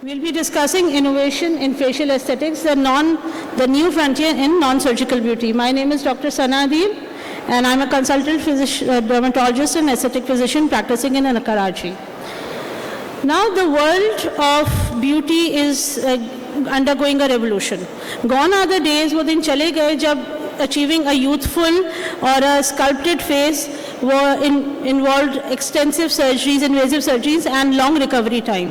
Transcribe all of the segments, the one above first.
We'll be discussing innovation in facial aesthetics, the new frontier in non-surgical beauty. My name is Dr. Sana Adil, and I'm a consultant dermatologist and aesthetic physician practicing in Karachi. Now the world of beauty is undergoing a revolution. Gone are the days wo din chale gaye jab achieving a youthful or a sculpted face involved extensive surgeries, invasive surgeries, and long recovery time.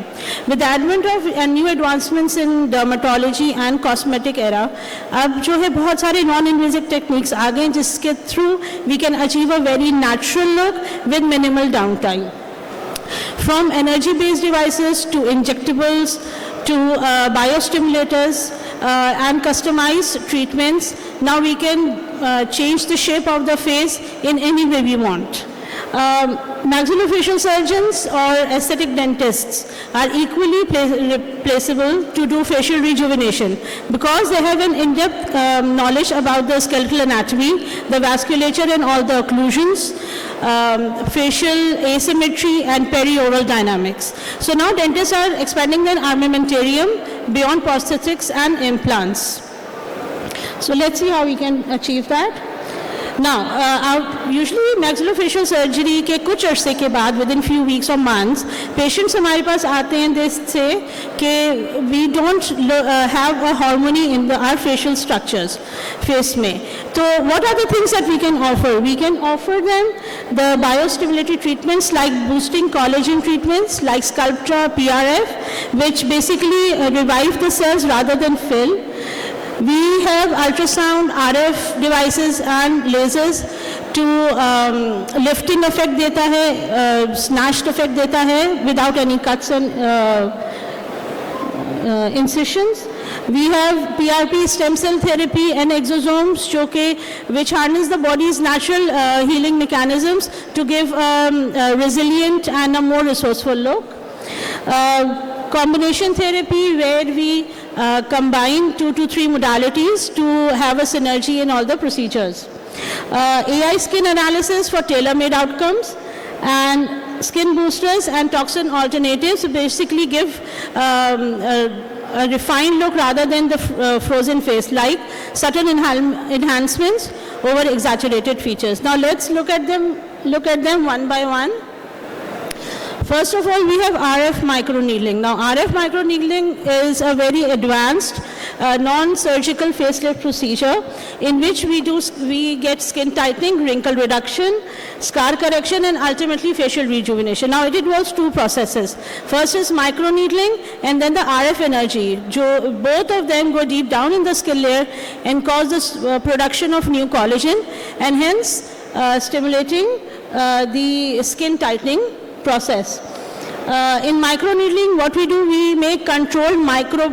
With the advent of new advancements in dermatology and cosmetic era, अब जो है बहुत सारे non-invasive techniques आ गए जिसके through we can achieve a very natural look with minimal downtime. From energy-based devices to injectables to biostimulators and customized treatments, now we can change the shape of the face in any way we want. Maxillofacial surgeons or aesthetic dentists are equally replaceable to do facial rejuvenation because they have an in-depth knowledge about the skeletal anatomy, the vasculature and all the occlusions, facial asymmetry and perioral dynamics. So now dentists are expanding their armamentarium beyond prosthetics and implants. So let's see how we can achieve that. Now, usually maxillofacial surgery के कुछ अरसे के बाद within few weeks or months, patients हमारे पास आते हैं, they say कि we don't have a harmony in our facial structures, face में. So what are the things that we can offer? We can offer them the biostimulatory treatments like boosting collagen treatments like Sculptra, PRF, which basically revive the cells rather than fill. We have ultrasound, RF devices and lasers to lifting effect देता है, snatched effect देता है without any cuts and incisions. We have PRP, stem cell therapy and exosomes which harness the body's natural healing mechanisms to give a resilient and a more resourceful look. Combination therapy where we combine 2 to 3 modalities to have a synergy in all the procedures. AI skin analysis for tailor-made outcomes and skin boosters and toxin alternatives basically give a refined look rather than the frozen face, like subtle enhancements over exaggerated features. Now let's look at them one by one. First of all, we have RF microneedling. Now, RF microneedling is a very advanced non-surgical facelift procedure in which we get skin tightening, wrinkle reduction, scar correction, and ultimately facial rejuvenation. Now, it involves 2 processes. First is microneedling, and then the RF energy. Both of them go deep down in the skin layer and cause the production of new collagen, and hence stimulating the skin tightening process. In microneedling, what we do, we make controlled micro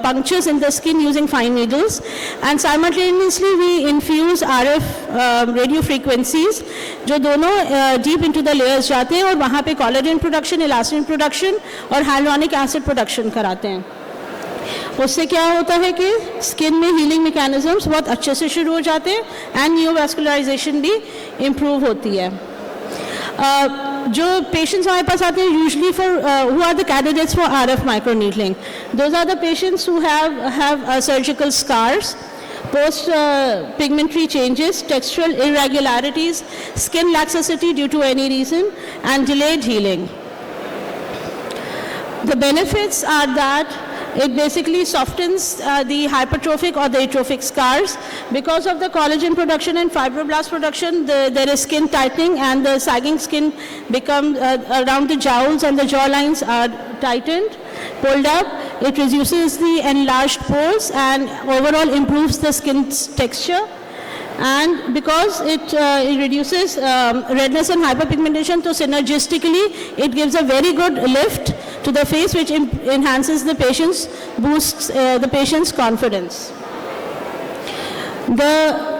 punctures in the skin using fine needles, and simultaneously we infuse RF radio frequencies जो दोनों deep into the layers जाते हैं और वहाँ पे collagen production, elastin production और hyaluronic acid production कराते हैं. उससे क्या होता है कि स्किन में हीलिंग मैकेनिज्म्स बहुत अच्छे से शुरू हो जाते हैं एंड न्यूवास्कुलराइजेशन भी इम्प्रूव होती है. जो पेशेंट्स हमारे पास आते हैं usually who are the candidates for RF microneedling? Those are the patients who have surgical scars, post pigmentary changes, textural irregularities, skin laxity due to any reason, and delayed healing. The benefits are that it basically softens the hypertrophic or the atrophic scars. Because of the collagen production and fibroblast production, there is skin tightening and the sagging skin becomes around the jowls and the jawlines are tightened, pulled up. It reduces the enlarged pores and overall improves the skin's texture. And because it reduces redness and hyperpigmentation, so synergistically it gives a very good lift to the face, which enhances the patient's, boosts the patient's confidence. The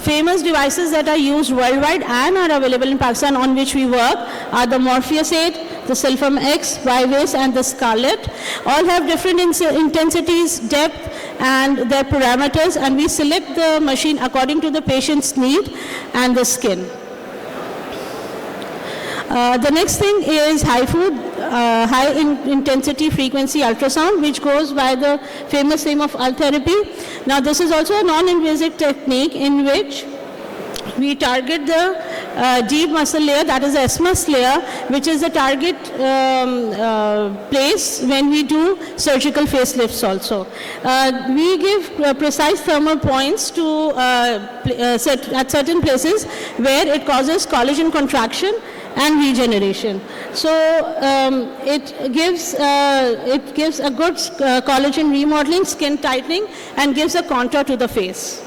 famous devices that are used worldwide and are available in Pakistan on which we work are the Morpheus 8, the Silphum X, Vivace and the Scarlett. All have different intensities, depth and their parameters, and we select the machine according to the patient's need and the skin. The next thing is HIFU. intensity frequency ultrasound, which goes by the famous name of ULT therapy. Now, this is also a non-invasive technique in which we target the deep muscle layer, that is the isthmus layer, which is the target place when we do surgical facelifts also. We give precise thermal points to at certain places where it causes collagen contraction and regeneration. So it gives a good collagen remodeling, skin tightening, and gives a contour to the face.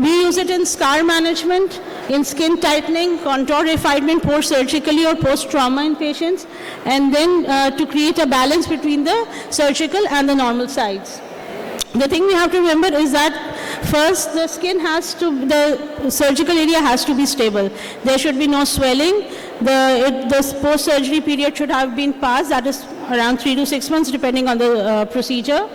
We use it in scar management, in skin tightening, contour refinement post-surgically or post-trauma in patients, and then to create a balance between the surgical and the normal sides. The thing we have to remember is that first the the surgical area has to be stable. There should be no swelling. The post-surgery period should have been passed, that is around 3 to 6 months depending on the procedure.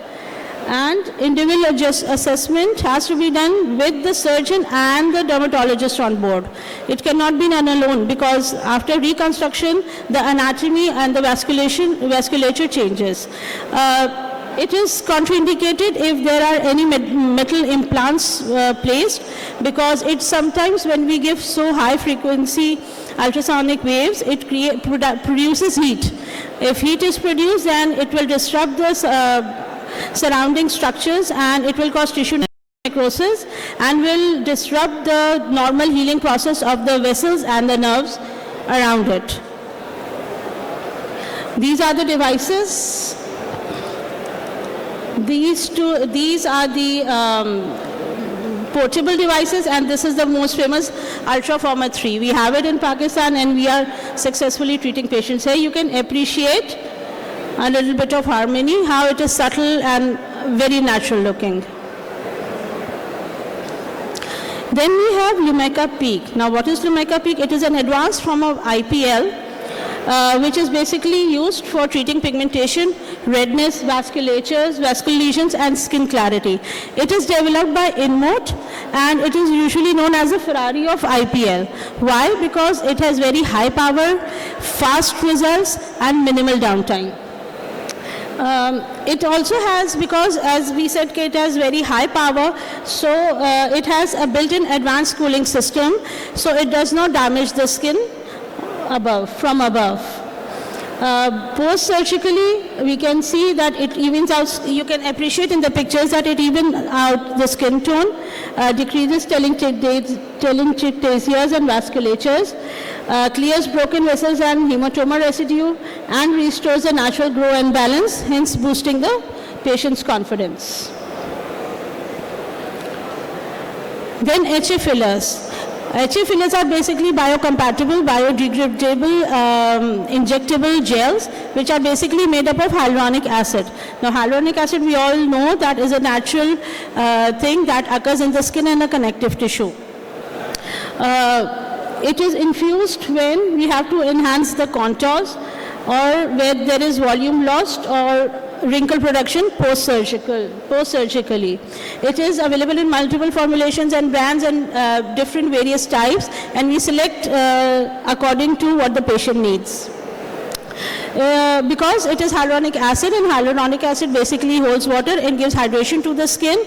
And individual assessment has to be done with the surgeon and the dermatologist on board. It cannot be done alone because after reconstruction, the anatomy and the vasculature changes. It is contraindicated if there are any metal implants placed, because it sometimes when we give so high frequency ultrasonic waves, it produces heat. If heat is produced, then it will disrupt the surrounding structures and it will cause tissue necrosis and will disrupt the normal healing process of the vessels and the nerves around it. These are the devices. These are the portable devices, and this is the most famous Ultraformer 3. We have it in Pakistan and we are successfully treating patients here. You can appreciate a little bit of harmony, how it is subtle and very natural looking. Then we have Lumecca Peak. Now what is Lumecca Peak? It is an advanced form of IPL, which is basically used for treating pigmentation, redness, vasculatures, vascular lesions, and skin clarity. It is developed by InMote and it is usually known as the Ferrari of IPL. Why? Because it has very high power, fast results, and minimal downtime. It also has, because as we said, it has very high power, so it has a built-in advanced cooling system, so it does not damage the skin from above. Post-surgically, we can see that it evens out. You can appreciate in the pictures that it evens out the skin tone, decreases telangiectasias and vasculatures, clears broken vessels and hematoma residue, and restores the natural glow and balance, hence boosting the patient's confidence. Then HA fillers. HA fillers are basically biocompatible, biodegradable, injectable gels, which are basically made up of hyaluronic acid. Now, hyaluronic acid, we all know that is a natural thing that occurs in the skin and the connective tissue. It is infused when we have to enhance the contours or where there is volume lost or wrinkle production post-surgically. It is available in multiple formulations and brands and different various types, and we select according to what the patient needs. Because it is hyaluronic acid, and hyaluronic acid basically holds water and gives hydration to the skin,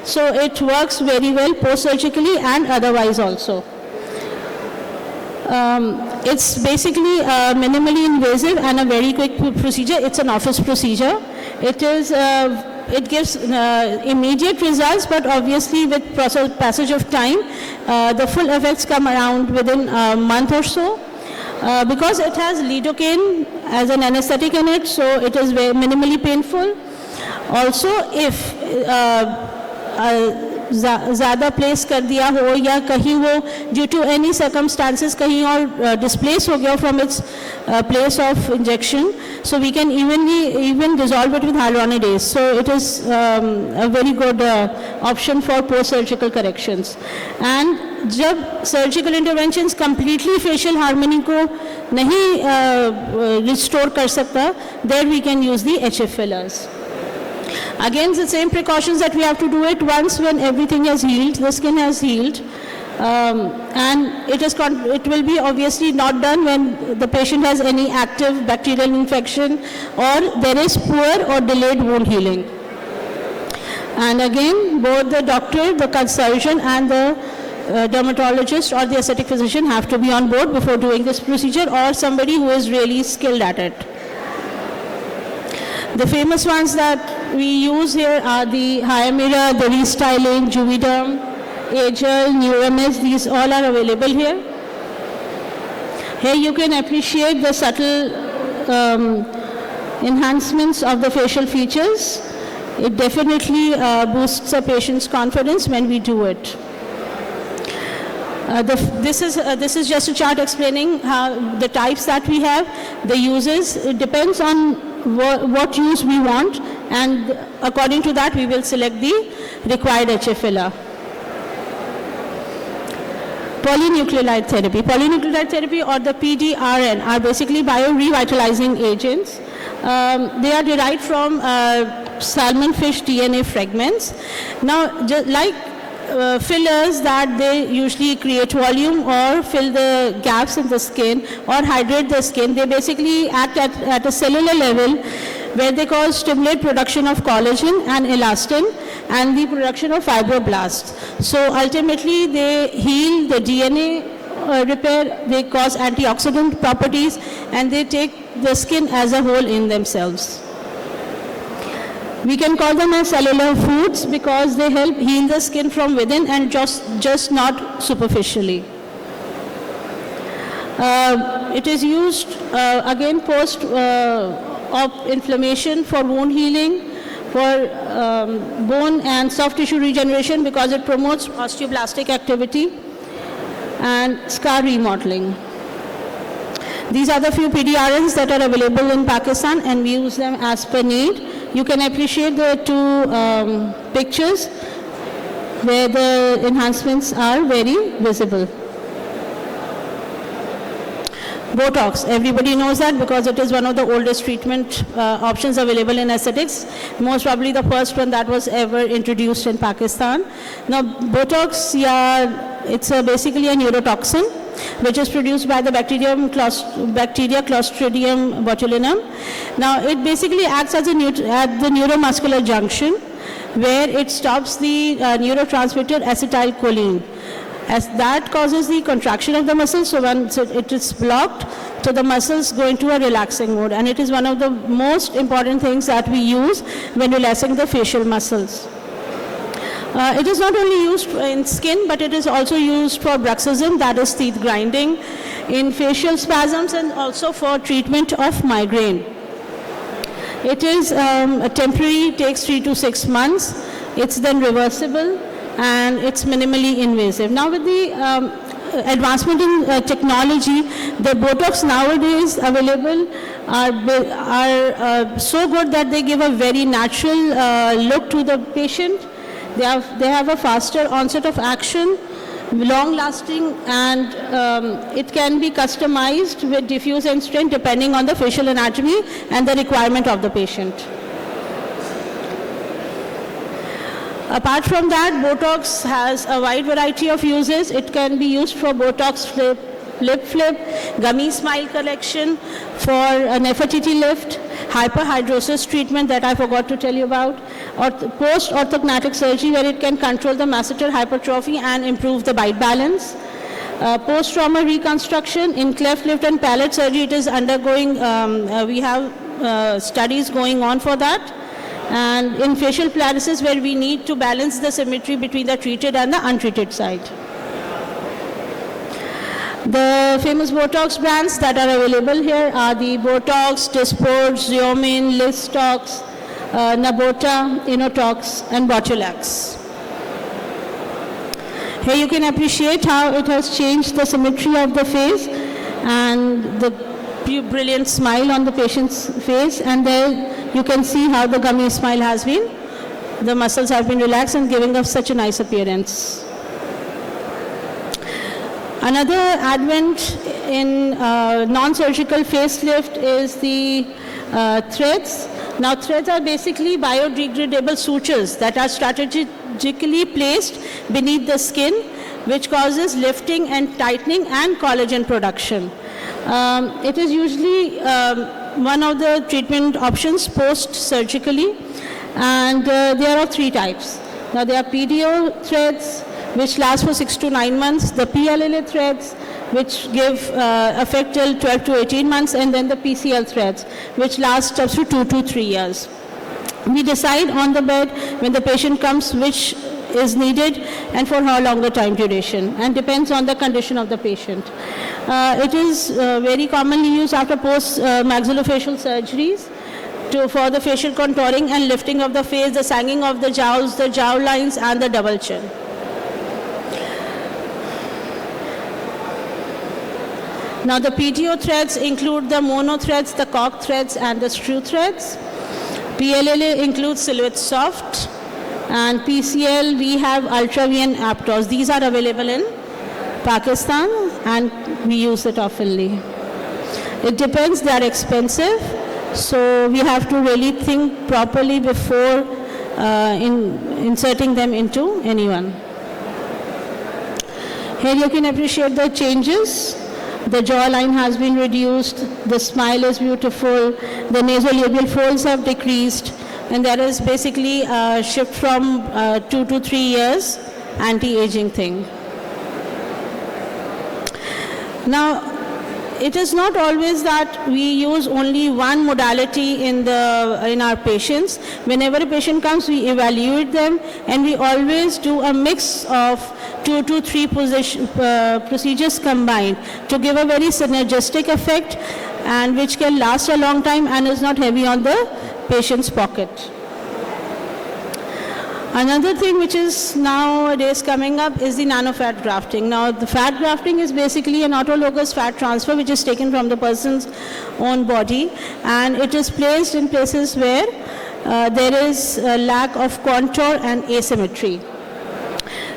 so it works very well post-surgically and otherwise also. It's basically minimally invasive and a very quick procedure. It's an office procedure. It gives immediate results, but obviously with passage of time, the full effects come around within a month or so. Because it has lidocaine as an anesthetic in it, so it is very minimally painful. Also, if ज़्यादा place कर दिया हो या कहीं वो due to any circumstances कहीं और displace हो गया from its place of injection, so we can even dissolve it with hyaluronidase. So it is a very good option for post-surgical corrections. And जब surgical interventions completely facial harmony को नहीं restore कर सकता, there we can use the HF fillers. Again, the same precautions that we have to do it once when everything has healed, the skin has healed. And it will be obviously not done when the patient has any active bacterial infection or there is poor or delayed wound healing. And again, both the doctor, the surgeon, and the dermatologist or the aesthetic physician have to be on board before doing this procedure, or somebody who is really skilled at it. The famous ones that we use here are the Hyamira, the Restyling, Juvederm, Agel, Neuramis. These all are available here. Here you can appreciate the subtle enhancements of the facial features. It definitely boosts a patient's confidence when we do it. This is just a chart explaining how the types that we have, the uses. It depends on what use we want, and according to that we will select the required HA filler. Polynucleotide therapy. Polynucleotide therapy, or the PDRN, are basically biorevitalizing agents. They are derived from salmon fish DNA fragments. Now, just like fillers that they usually create volume or fill the gaps in the skin or hydrate the skin, they basically act at a cellular level where they stimulate production of collagen and elastin and the production of fibroblasts. So ultimately they heal the DNA repair, they cause antioxidant properties, and they take the skin as a whole in themselves. We can call them as cellular foods because they help heal the skin from within and just not superficially. It is used again post of inflammation, for wound healing, for bone and soft tissue regeneration because it promotes osteoblastic activity and scar remodeling. These are the few PDRNs that are available in Pakistan, and we use them as per need. You can appreciate the two pictures where the enhancements are very visible. Botox, everybody knows that because it is one of the oldest treatment options available in aesthetics, most probably the first one that was ever introduced in Pakistan. Now, Botox, it's basically a neurotoxin which is produced by the bacteria Clostridium botulinum. Now, it basically acts as at the neuromuscular junction where it stops the neurotransmitter acetylcholine. As that causes the contraction of the muscles, so when it is blocked, so the muscles go into a relaxing mode, and it is one of the most important things that we use when relaxing the facial muscles. It is not only used in skin, but it is also used for bruxism, that is teeth grinding, in facial spasms, and also for treatment of migraine. It is a temporary, takes 3 to 6 months. It's then reversible, and it's minimally invasive. Now with the advancement in technology, the Botox nowadays available are so good that they give a very natural look to the patient. They have a faster onset of action, long lasting, and it can be customized with diffuse and strength depending on the facial anatomy and the requirement of the patient. Apart from that, Botox has a wide variety of uses. It can be used for Botox lip flip, gummy smile correction, for a Nefertiti lift, hyperhidrosis treatment that I forgot to tell you about, or post-orthognathic surgery where it can control the masseter hypertrophy and improve the bite balance. Post-trauma reconstruction in cleft lip and palate surgery, it is undergoing, we have studies going on for that. And in facial paralysis where we need to balance the symmetry between the treated and the untreated side. The famous Botox brands that are available here are the Botox, Dysport, Xeomin, Listox, Nabota, Inotox, and Botulax. Here you can appreciate how it has changed the symmetry of the face and the brilliant smile on the patient's face, and there you can see how the gummy smile has been. The muscles have been relaxed and giving us such a nice appearance. Another advent in non-surgical facelift is the threads. Now, threads are basically biodegradable sutures that are strategically placed beneath the skin which causes lifting and tightening and collagen production. It is usually one of the treatment options post-surgically, and there are 3 types. Now there are PDO threads, which last for 6 to 9 months, the PLLA threads, which give effect till 12 to 18 months, and then the PCL threads, which last up to 2 to 3 years. We decide on the bed when the patient comes which is needed and for how longer time duration, and depends on the condition of the patient. It is very commonly used after post-maxillofacial surgeries for the facial contouring and lifting of the face, the sagging of the jowls, the jowl lines, and the double chin. Now the PTO threads include the mono threads, the cork threads, and the screw threads. PLLA includes Silhouette Soft, and PCL we have Ultra V and Aptos. These are available in Pakistan and we use it oftenly. It depends, they are expensive, so we have to really think properly before inserting them into anyone. Here you can appreciate the changes. The jawline has been reduced, the smile is beautiful, the nasolabial folds have decreased, and there is basically a shift from 2 to 3 years anti-aging thing. Now, it is not always that we use only one modality in our patients. Whenever a patient comes, we evaluate them, and we always do a mix of 2 to 3 procedures combined to give a very synergistic effect, and which can last a long time and is not heavy on the patient's pocket. Another thing which is nowadays coming up is the nano-fat grafting. Now, the fat grafting is basically an autologous fat transfer which is taken from the person's own body, and it is placed in places where there is a lack of contour and asymmetry.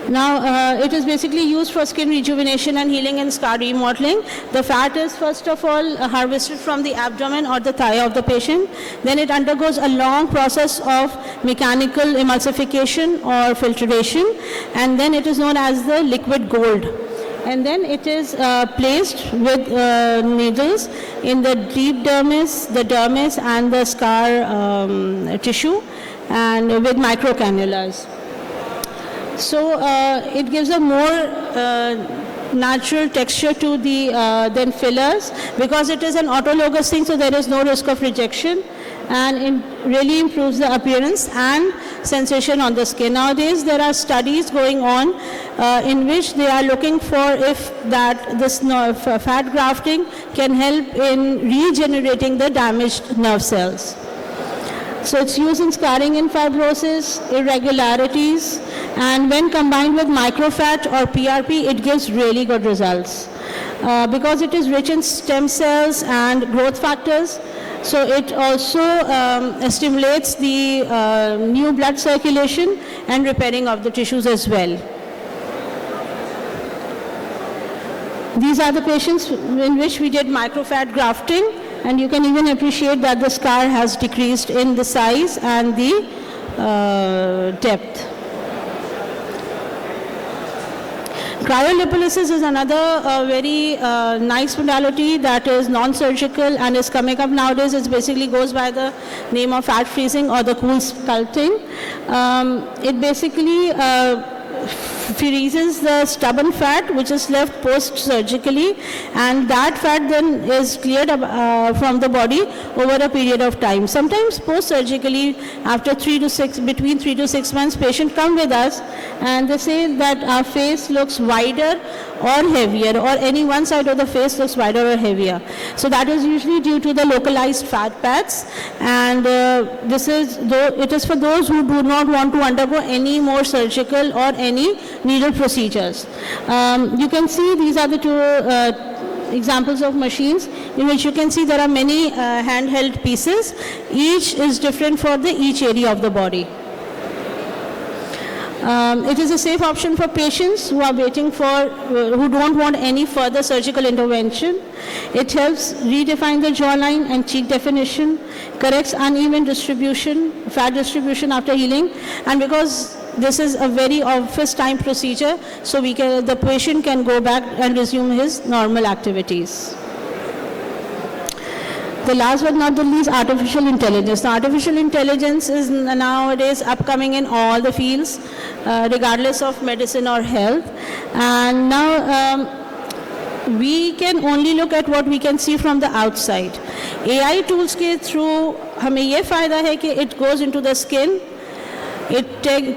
Now, it is basically used for skin rejuvenation and healing and scar remodeling. The fat is first of all harvested from the abdomen or the thigh of the patient. Then it undergoes a long process of mechanical emulsification or filtration, and then it is known as the liquid gold. And then it is placed with needles in the deep dermis, the dermis, and the scar tissue, and with microcannulas. So it gives a more natural texture to the than fillers, because it is an autologous thing, so there is no risk of rejection, and it really improves the appearance and sensation on the skin. Nowadays there are studies going on in which they are looking for if this fat grafting can help in regenerating the damaged nerve cells. So it's used in scarring and fibrosis, irregularities, and when combined with microfat or PRP, it gives really good results. Because it is rich in stem cells and growth factors, so it also stimulates the new blood circulation and repairing of the tissues as well. These are the patients in which we did microfat grafting, and you can even appreciate that the scar has decreased in the size and the depth. Cryolipolysis is another very nice modality that is non-surgical and is coming up nowadays. It basically goes by the name of fat freezing or the cool sculpting. It basically freezes the stubborn fat which is left post-surgically, and that fat then is cleared from the body over a period of time. Sometimes post-surgically, after between 3 to 6 months, patients come with us and they say that our face looks wider or heavier, or any one side of the face looks wider or heavier. So that is usually due to the localized fat pads, and it is for those who do not want to undergo any more surgical or any needle procedures. You can see these are the two examples of machines in which you can see there are many handheld pieces. Each is different for each area of the body. It is a safe option for patients who are waiting who don't want any further surgical intervention. It helps redefine the jawline and cheek definition, corrects uneven distribution, fat distribution after healing, and because this is a very office time procedure, so the patient can go back and resume his normal activities. The last but not the least, artificial intelligence. Now, artificial intelligence is nowadays upcoming in all the fields, regardless of medicine or health. And now we can only look at what we can see from the outside. AI tools के through हमें ये फ़ायदा है कि it goes into the skin, it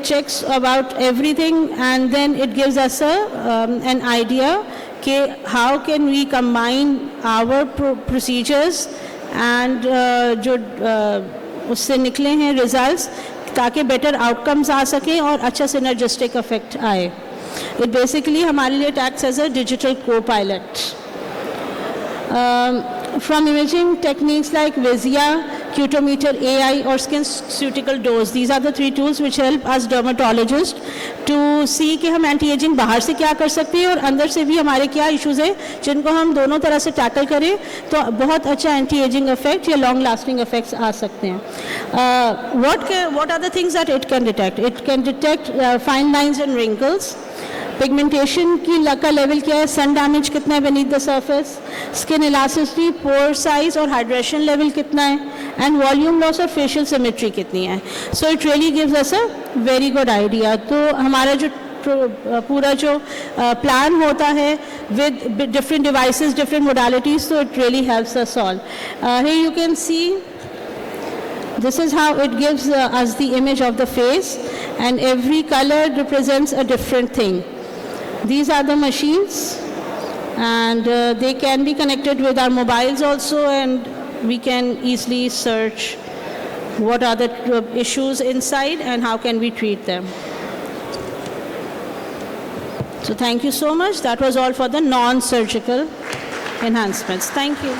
checks about everything, and then it gives us an idea कि how can we combine our procedures and जो उससे निकले हैं results, ताकि better outcomes आ सकें और अच्छा synergistic effect आए. It basically हमारे लिए acts as a digital co-pilot. From imaging techniques like Vizia, Cutometer AI or skin cuticle dose, these are the 3 tools which help us dermatologists to see कि हम anti-aging बाहर से क्या कर सकते हैं और अंदर से भी हमारे क्या issues हैं जिनको हम दोनों तरह से tackle करें तो बहुत अच्छा anti-aging effect या long lasting effects आ सकते हैं. What are the things that it can detect? It can detect fine lines and wrinkles. Pigmentation की का लेवल क्या है, सन डैमेज कितना है beneath the surface, skin elasticity, pore size और हाइड्रेशन लेवल कितना है, एंड वॉल्यूम लॉस और फेशियल सिमेट्री कितनी है. So it really gives us a very good idea. तो हमारा जो पूरा जो प्लान होता है with different devices, different modalities, तो it really helps us all. Here you can see this is how it gives us the image of the face, and every color represents a different thing. These are the machines, and they can be connected with our mobiles also, and we can easily search what are the issues inside and how can we treat them. So thank you so much. That was all for the non-surgical enhancements. Thank you.